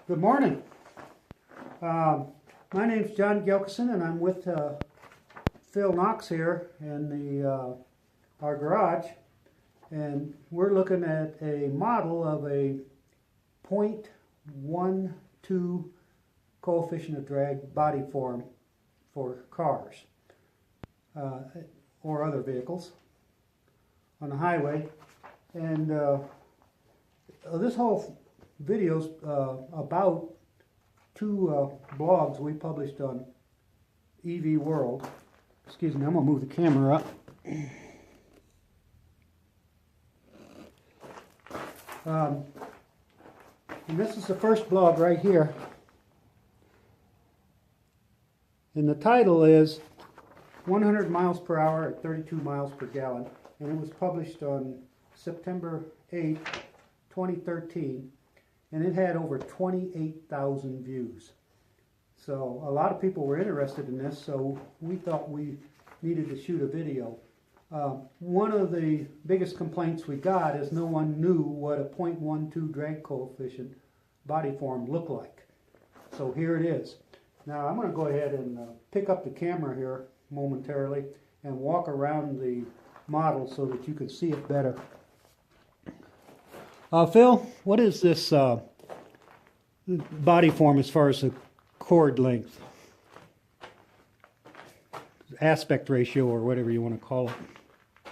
Good morning. My name's John Gilkison, and I'm with Phil Knox here in our garage, and we're looking at a model of a 0.12 coefficient of drag body form for cars or other vehicles on the highway. And this whole video's about two blogs we published on EV World. Excuse me, I'm going to move the camera up. And this is the first blog right here. And the title is 100 miles per hour at 32 miles per gallon. And it was published on September 8th, 2013. And it had over 28,000 views. So a lot of people were interested in this, so we thought we needed to shoot a video. One of the biggest complaints we got is no one knew what a 0.12 drag coefficient body form looked like. So here it is. Now I'm going to go ahead and pick up the camera here momentarily and walk around the model so that you can see it better. Phil, what is this body form as far as the chord length? Aspect ratio or whatever you want to call it.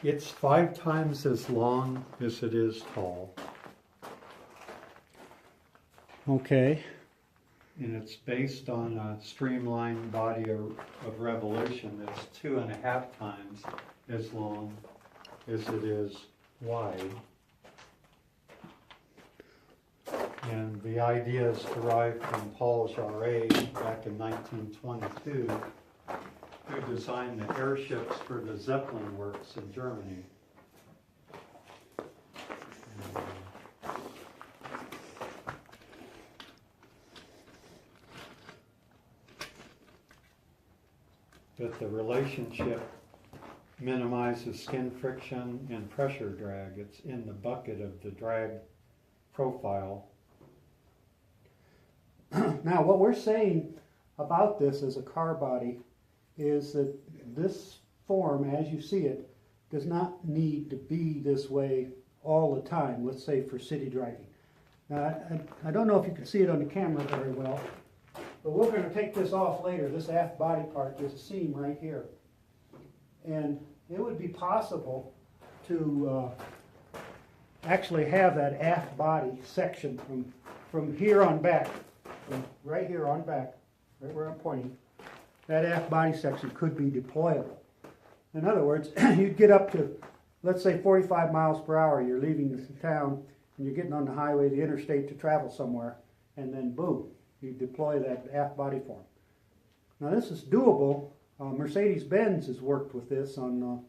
It's 5 times as long as it is tall. Okay. And it's based on a streamlined body of revolution that's 2.5 times as long as it is wide. And the idea is derived from Paul Jarret back in 1922, who designed the airships for the Zeppelin works in Germany. But the relationship minimizes skin friction and pressure drag. It's in the bucket of the drag profile. Now what we're saying about this as a car body is that this form, as you see it, does not need to be this way all the time, let's say for city driving. Now, I don't know if you can see it on the camera very well, but we're going to take this off later. This aft body part, there's a seam right here. And it would be possible to actually have that aft body section from here on back, from right here on back, right where I'm pointing. That aft body section could be deployable. In other words, you'd get up to, let's say 45 miles per hour, you're leaving the town and you're getting on the highway, the interstate to travel somewhere, and then boom, you deploy that aft body form. Now this is doable. Mercedes-Benz has worked with this on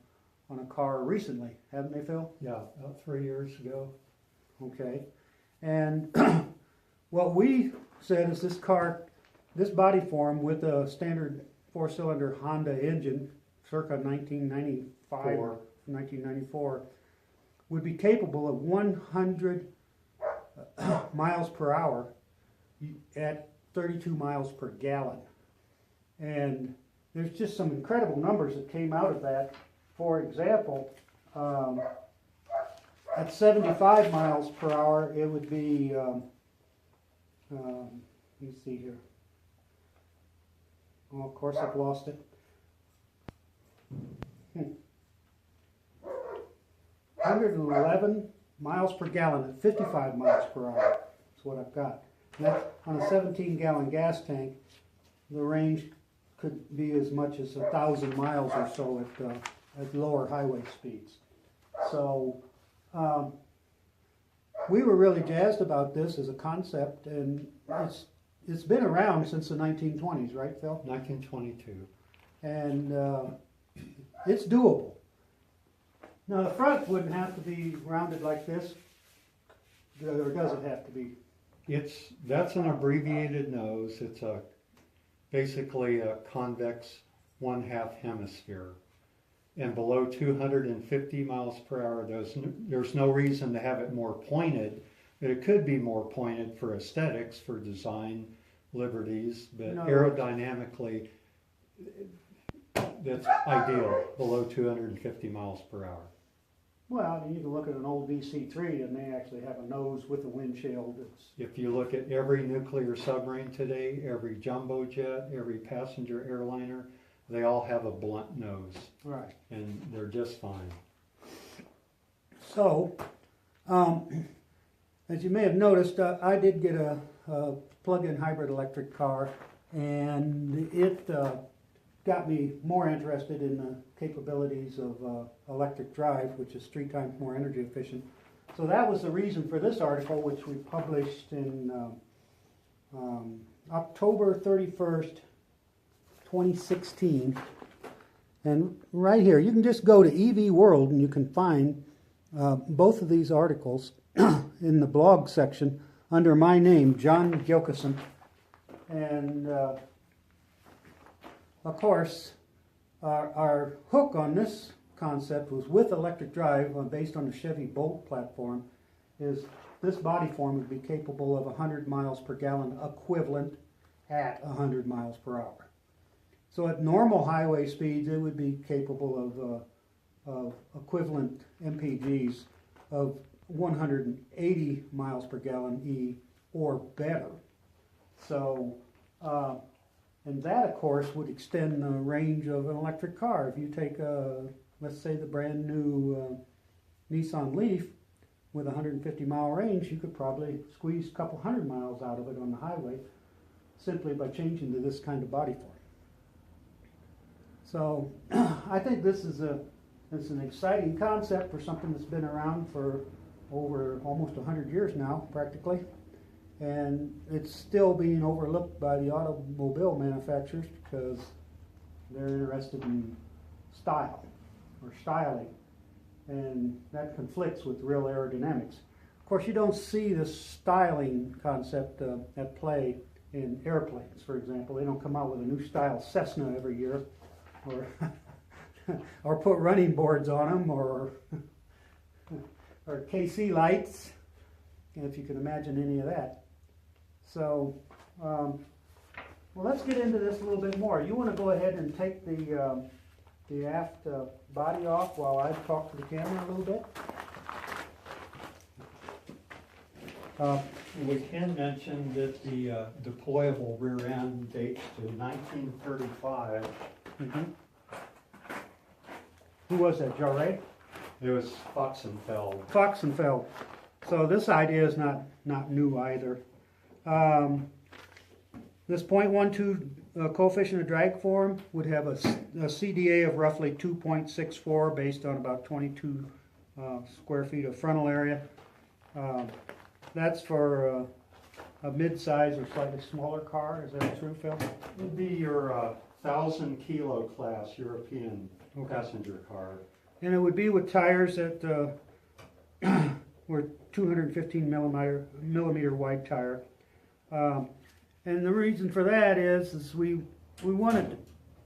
a car recently, haven't they, Phil? Yeah, about 3 years ago. Okay. And what we said is this body form with a standard 4-cylinder Honda engine, circa 1995, 1994, would be capable of 100 miles per hour at 32 miles per gallon. And there's just some incredible numbers that came out of that. For example, at 75 miles per hour, it would be, let me see here. Oh, of course I've lost it. 111 miles per gallon at 55 miles per hour. That's what I've got. And that's on a 17-gallon gas tank. The range could be as much as 1,000 miles or so at lower highway speeds. So we were really jazzed about this as a concept, and it's been around since the 1920s, right, Phil? 1922. And it's doable. Now the front wouldn't have to be rounded like this, or does it have to be? That's an abbreviated nose. It's basically a convex 1/2 hemisphere. And below 250 miles per hour, there's no reason to have it more pointed It could be more pointed for aesthetics, for design liberties, but No. aerodynamically, that's ideal, below 250 miles per hour. Well, you can look at an old VC3 and they actually have a nose with a windshield. If you look at every nuclear submarine today, every jumbo jet, every passenger airliner, they all have a blunt nose. Right. And they're just fine. So, as you may have noticed, I did get a plug-in hybrid electric car, and it got me more interested in the capabilities of electric drive, which is 3 times more energy efficient. So that was the reason for this article, which we published in October 31st, 2016. And right here, you can just go to EV World and you can find both of these articles in the blog section under my name, John Gilkison. And of course, our hook on this concept was with electric drive based on the Chevy Bolt platform, is this body form would be capable of 100 miles per gallon equivalent at 100 miles per hour. So at normal highway speeds, it would be capable of equivalent MPGs of 180 miles per gallon E or better. So, and that, of course, would extend the range of an electric car. If you take, let's say, the brand new Nissan Leaf with 150 mile range, you could probably squeeze a couple hundred miles out of it on the highway simply by changing to this kind of body form. So I think this is an exciting concept for something that's been around for over almost 100 years now, practically. And it's still being overlooked by the automobile manufacturers because they're interested in style or styling. And that conflicts with real aerodynamics. Of course, you don't see this styling concept at play in airplanes, for example. They don't come out with a new style Cessna every year, or or put running boards on them, or KC lights, if you can imagine any of that. So, well, let's get into this a little bit more. You want to go ahead and take the aft body off while I talk to the camera a little bit? We can mention that the deployable rear end dates to 1935. Mm-hmm. Who was that, Jarre? It was Foxenfeld. Foxenfeld. So this idea is not new either. This 0.12 coefficient of drag form would have a CDA of roughly 2.64 based on about 22 square feet of frontal area. That's for a mid-size or slightly smaller car. Is that true, Phil? It would be your 1,000-kilo class European passenger car. And it would be with tires that were 215 millimeter wide tire. And the reason for that is we wanted,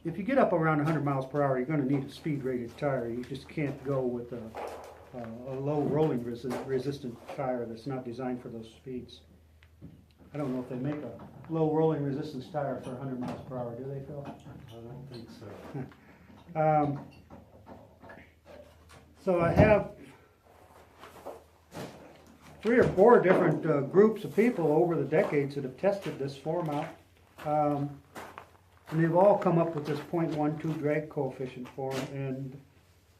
if you get up around 100 miles per hour, you're going to need a speed-rated tire. You just can't go with a low rolling resistant tire that's not designed for those speeds. I don't know if they make a low rolling resistance tire for 100 miles per hour, do they, Phil? I don't think so. So I have 3 or 4 different groups of people over the decades that have tested this form out. And they've all come up with this 0.12 drag coefficient form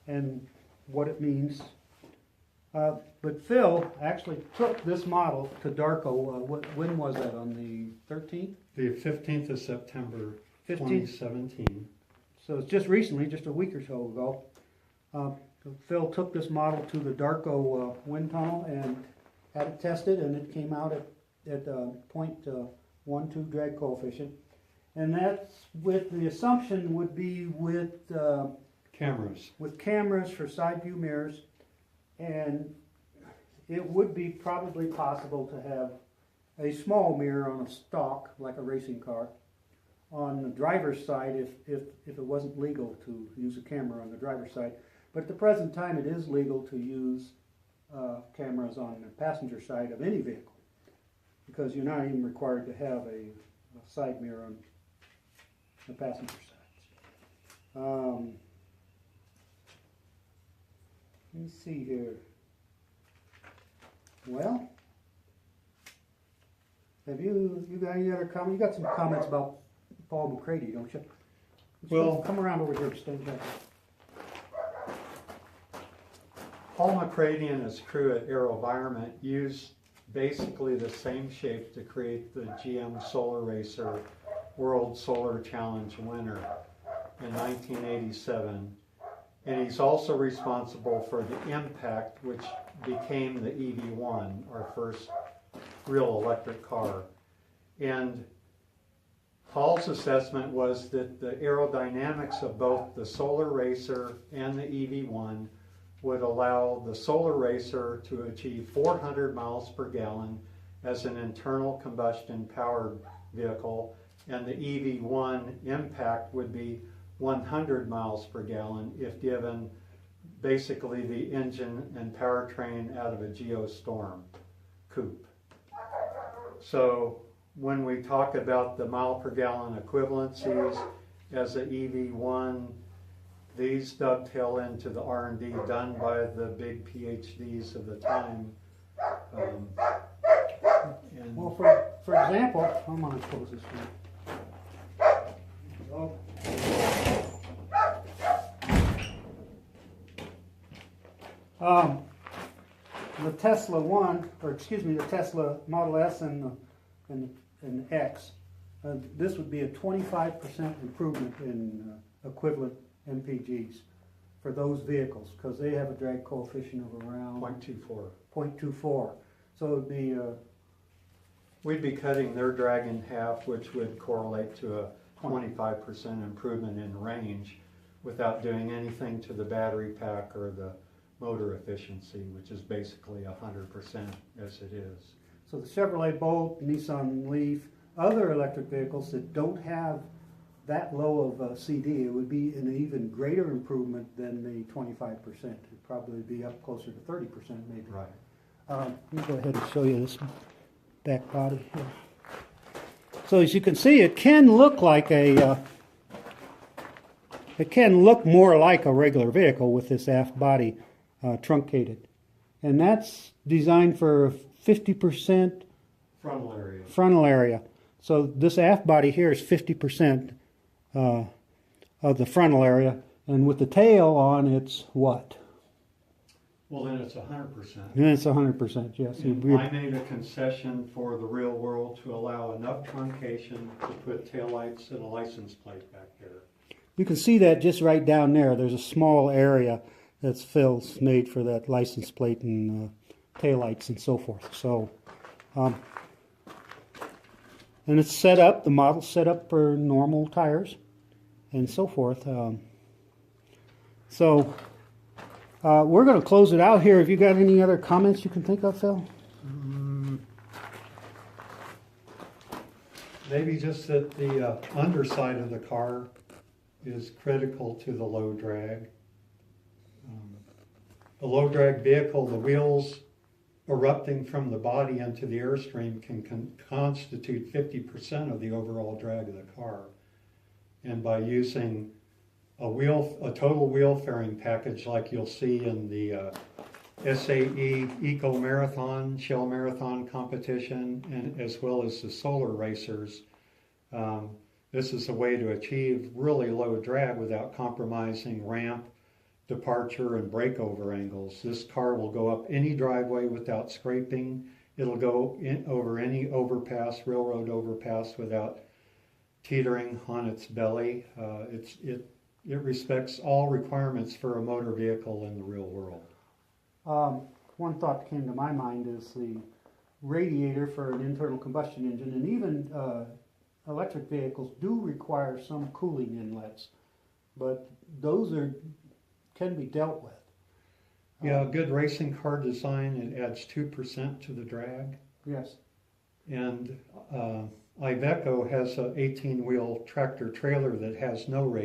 and what it means. But Phil actually took this model to Darko. When was that? On the 13th? The 15th of September, 15th? 2017. So it's just recently, just a week or so ago. Phil took this model to the Darko wind tunnel and had it tested, and it came out at 0.12 drag coefficient. And that's with the assumption would be with cameras for side view mirrors, and it would be probably possible to have a small mirror on a stalk like a racing car on the driver's side if it wasn't legal to use a camera on the driver's side. But at the present time, it is legal to use cameras on the passenger side of any vehicle, because you're not even required to have a side mirror on the passenger side. Let me see here. Well, have you got any other comments? You got some comments about Paul McCready, don't you? Well, come around over here, stand back. Paul McCready and his crew at AeroVironment used basically the same shape to create the GM Solar Racer World Solar Challenge winner in 1987. And he's also responsible for the Impact, which became the EV1, our first real electric car. And Paul's assessment was that the aerodynamics of both the Solar Racer and the EV1 would allow the Solar Racer to achieve 400 miles per gallon as an internal combustion powered vehicle, and the EV1 Impact would be 100 miles per gallon if given basically the engine and powertrain out of a Geostorm coupe. So when we talk about the mile per gallon equivalencies as an EV1, these dovetail into the R&D done by the big PhDs of the time. Well, for example, I'm going to close this one. The Tesla the Tesla Model S and the X, this would be a 25% improvement in equivalent MPGs for those vehicles, because they have a drag coefficient of around 0.24. So it would be we'd be cutting their drag in half, which would correlate to a 25% improvement in range without doing anything to the battery pack or the motor efficiency, which is basically 100% as it is. So the Chevrolet Bolt, Nissan Leaf, other electric vehicles that don't have that low of CD, it would be an even greater improvement than the 25%. It'd probably be up closer to 30% maybe. Right. Let me go ahead and show you this back body here. So as you can see, it can look like it can look more like a regular vehicle with this aft body truncated. And that's designed for 50% frontal area. So this aft body here is 50% of the frontal area, and with the tail on, it's what? Well, then it's 100%. Then it's 100%, yes. I made a concession for the real world to allow enough truncation to put taillights and a license plate back there. You can see that just right down there. There's a small area that's made for that license plate and taillights and so forth. So, and it's set up, the model's set up for normal tires and so forth. We're going to close it out here. Have you got any other comments you can think of, Phil? Maybe just that the underside of the car is critical to the low drag. A low drag vehicle, the wheels erupting from the body into the airstream can constitute 50% of the overall drag of the car. And by using a total wheel fairing package like you'll see in the SAE Eco Marathon, Shell Marathon competition, and as well as the Solar Racers, this is a way to achieve really low drag without compromising ramp, departure, and breakover angles. This car will go up any driveway without scraping. It'll go over any overpass, railroad overpass, without teetering on its belly. It respects all requirements for a motor vehicle in the real world. One thought that came to my mind is the radiator for an internal combustion engine, and even electric vehicles do require some cooling inlets, but those can be dealt with. Yeah, a good racing car design, it adds 2% to the drag. Yes. And Iveco has an 18-wheel tractor trailer that has no radiator.